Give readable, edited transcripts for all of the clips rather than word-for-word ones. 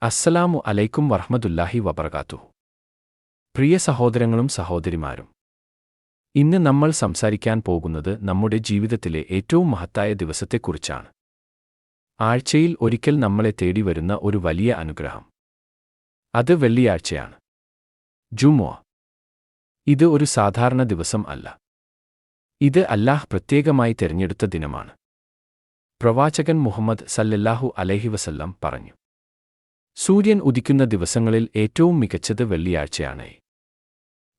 അസ്സലാമു അലൈക്കും വറഹ്മത്തുള്ളാഹി വബറകാതുഹു. പ്രിയ സഹോദരങ്ങളും സഹോദരിമാരും, ഇന്ന് നമ്മൾ സംസാരിക്കാൻ പോകുന്നത് നമ്മുടെ ജീവിതത്തിലെ ഏറ്റവും മഹത്തായ ദിവസത്തെക്കുറിച്ചാണ്. ആഴ്ചയിൽ ഒരിക്കൽ നമ്മളെ തേടി വരുന്ന ഒരു വലിയ അനുഗ്രഹം. അത് വെള്ളിയാഴ്ചയാണ്. ജുമുഅ. ഇത് ഒരു സാധാരണ ദിവസം അല്ല. ഇത് അല്ലാഹ് പ്രത്യേകമായി തിരഞ്ഞെടുത്ത ദിനമാണ്. പ്രവാചകൻ മുഹമ്മദ് സല്ലല്ലാഹു അലൈഹി വസല്ലം പറഞ്ഞു, സൂര്യൻ ഉദിക്കുന്ന ദിവസങ്ങളിൽ ഏറ്റവും മികച്ചത് വെള്ളിയാഴ്ചയാണ്.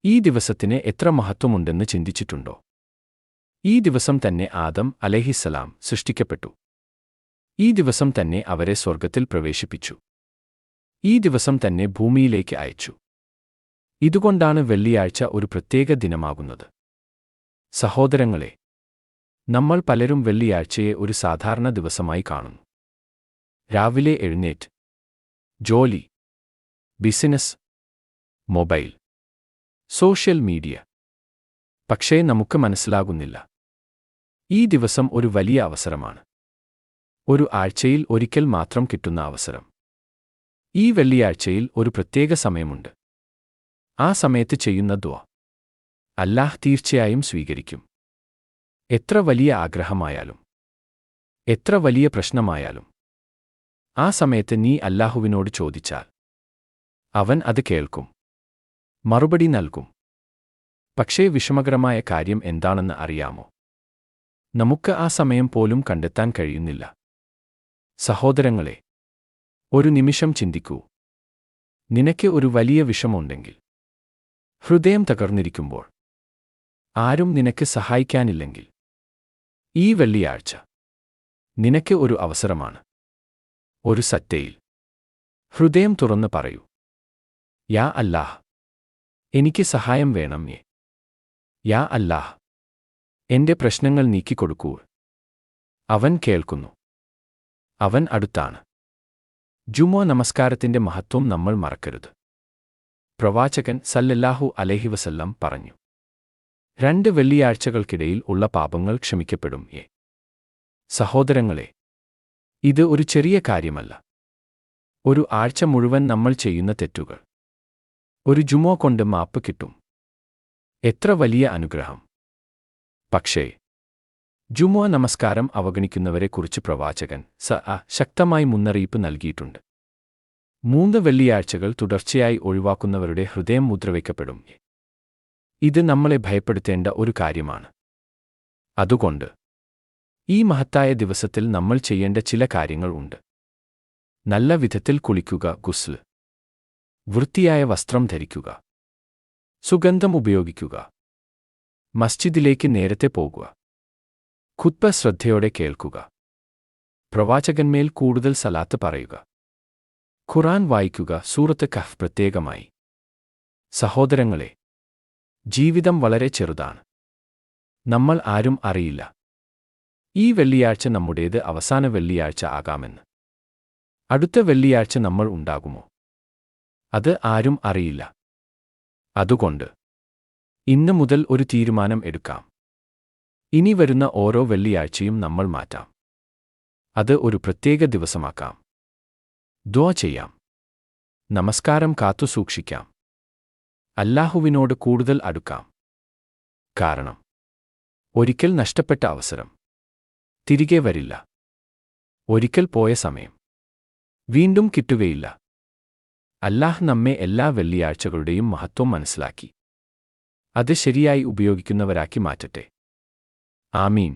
ഈ ദിവസത്തിന് എത്ര മഹത്വമുണ്ടെന്ന് ചിന്തിച്ചിട്ടുണ്ടോ? ഈ ദിവസം തന്നെ ആദം അലൈഹിസ്സലാം സൃഷ്ടിക്കപ്പെട്ടു. ഈ ദിവസം തന്നെ അവരെ സ്വർഗ്ഗത്തിൽ പ്രവേശിപ്പിച്ചു. ഈ ദിവസം തന്നെ ഭൂമിയിലേക്ക് അയച്ചു. ഇതുകൊണ്ടാണ് വെള്ളിയാഴ്ച ഒരു പ്രത്യേക ദിനമാകുന്നത്. സഹോദരങ്ങളെ, നമ്മൾ പലരും വെള്ളിയാഴ്ചയെ ഒരു സാധാരണ ദിവസമായി കാണുന്നു. രാവിലെ എഴുന്നേറ്റ് ജോലി, ബിസിനസ്, മൊബൈൽ, സോഷ്യൽ മീഡിയ. പക്ഷേ നമുക്ക് മനസ്സിലാകുന്നില്ല, ഈ ദിവസം ഒരു വലിയ അവസരമാണ്. ഒരു ആഴ്ചയിൽ ഒരിക്കൽ മാത്രം കിട്ടുന്ന അവസരം. ഈ വെള്ളിയാഴ്ചയിൽ ഒരു പ്രത്യേക സമയമുണ്ട്. ആ സമയത്ത് ചെയ്യുന്ന ദുആ അല്ലാഹ് തീർച്ചയായും സ്വീകരിക്കും. എത്ര വലിയ ആഗ്രഹമായാലും, എത്ര വലിയ പ്രശ്നമായാലും, ആ സമയത്ത് നീ അല്ലാഹുവിനോട് ചോദിച്ചാൽ അവൻ അത് കേൾക്കും, മറുപടി നൽകും. പക്ഷേ വിഷമകരമായ കാര്യം എന്താണെന്ന് അറിയാമോ? നമുക്ക് ആ സമയം പോലും കണ്ടെത്താൻ കഴിയുന്നില്ല. സഹോദരങ്ങളെ, ഒരു നിമിഷം ചിന്തിക്കൂ. നിനക്ക് ഒരു വലിയ വിഷമമുണ്ടെങ്കിൽ, ഹൃദയം തകർന്നിരിക്കുമ്പോൾ, ആരും നിനക്ക് സഹായിക്കാനില്ലെങ്കിൽ, ഈ വെള്ളിയാഴ്ച നിനക്ക് ഒരു അവസരമാണ്. ഒരു സറ്റയിൽ ഹൃദയം തുറന്ന് പറയൂ, യാ അല്ലാഹ്, എനിക്ക് സഹായം വേണം. യാ അല്ലാഹ്, എന്റെ പ്രശ്നങ്ങൾ നീക്കിക്കൊടുക്കൂ. അവൻ കേൾക്കുന്നു. അവൻ അടുത്താണ്. ജുമുഅ നമസ്കാരത്തിന്റെ മഹത്വം നമ്മൾ മറക്കരുത്. പ്രവാചകൻ സല്ലല്ലാഹു അലൈഹി വസല്ലം പറഞ്ഞു, 2 വെള്ളിയാഴ്ചകൾക്കിടയിൽ ഉള്ള പാപങ്ങൾ ക്ഷമിക്കപ്പെടും. സഹോദരങ്ങളെ, ഇത് ഒരു ചെറിയ കാര്യമല്ല. ഒരു ആഴ്ച മുഴുവൻ നമ്മൾ ചെയ്യുന്ന തെറ്റുകൾ ഒരു ജുമുഅ കൊണ്ട് മാപ്പ് കിട്ടും. എത്ര വലിയ അനുഗ്രഹം! പക്ഷേ ജുമുഅ നമസ്കാരം അവഗണിക്കുന്നവരെക്കുറിച്ച് പ്രവാചകൻ ശക്തമായി മുന്നറിയിപ്പ് നൽകിയിട്ടുണ്ട്. 3 വെള്ളിയാഴ്ചകൾ തുടർച്ചയായി ഒഴിവാക്കുന്നവരുടെ ഹൃദയം മുദ്രവയ്ക്കപ്പെടും. ഇത് നമ്മളെ ഭയപ്പെടുത്തേണ്ട ഒരു കാര്യമാണ്. അതുകൊണ്ട് ഈ മഹത്തായ ദിവസത്തിൽ നമ്മൾ ചെയ്യേണ്ട ചില കാര്യങ്ങൾ ഉണ്ട്. നല്ല വിധത്തിൽ കുളിക്കുക, ഗുസ്ൽ, വൃത്തിയായ വസ്ത്രം ധരിക്കുക, സുഗന്ധം ഉപയോഗിക്കുക, മസ്ജിദിലേക്ക് നേരത്തെ പോകുക, ഖുത്ബ ശ്രദ്ധയോടെ കേൾക്കുക, പ്രവാചകന്മേൽ കൂടുതൽ സലാത്ത് പറയുക, ഖുർആൻ വായിക്കുക, സൂറത്ത് കഹ്ഫ് പ്രത്യേകമായി. സഹോദരങ്ങളെ, ജീവിതം വളരെ ചെറുതാണ്. നമ്മൾ ആരും അറിയില്ല ഈ വെള്ളിയാഴ്ച നമ്മുടേത് അവസാന വെള്ളിയാഴ്ച ആകാമെന്ന്. അടുത്ത വെള്ളിയാഴ്ച നമ്മൾ ഉണ്ടാകുമോ? അത് ആരും അറിയില്ല. അതുകൊണ്ട് ഇന്ന് മുതൽ ഒരു തീരുമാനം എടുക്കാം. ഇനി വരുന്ന ഓരോ വെള്ളിയാഴ്ചയും നമ്മൾ മാറ്റാം. അത് ഒരു പ്രത്യേക ദിവസമാക്കാം. ദുആ ചെയ്യാം. നമസ്കാരം കാത്തുസൂക്ഷിക്കാം. അല്ലാഹുവിനോട് കൂടുതൽ അടുക്കാം. കാരണം ഒരിക്കൽ നഷ്ടപ്പെട്ട അവസരം തിരികെ വരില്ല. ഒരിക്കൽ പോയ സമയം വീണ്ടും കിട്ടുകയില്ല. അല്ലാഹ് നമ്മെ എല്ലാ വെള്ളിയാഴ്ചകളുടെയും മഹത്വം മനസ്സിലാക്കി അത് ശരിയായി ഉപയോഗിക്കുന്നവരാക്കി മാറ്റട്ടെ. ആമീൻ.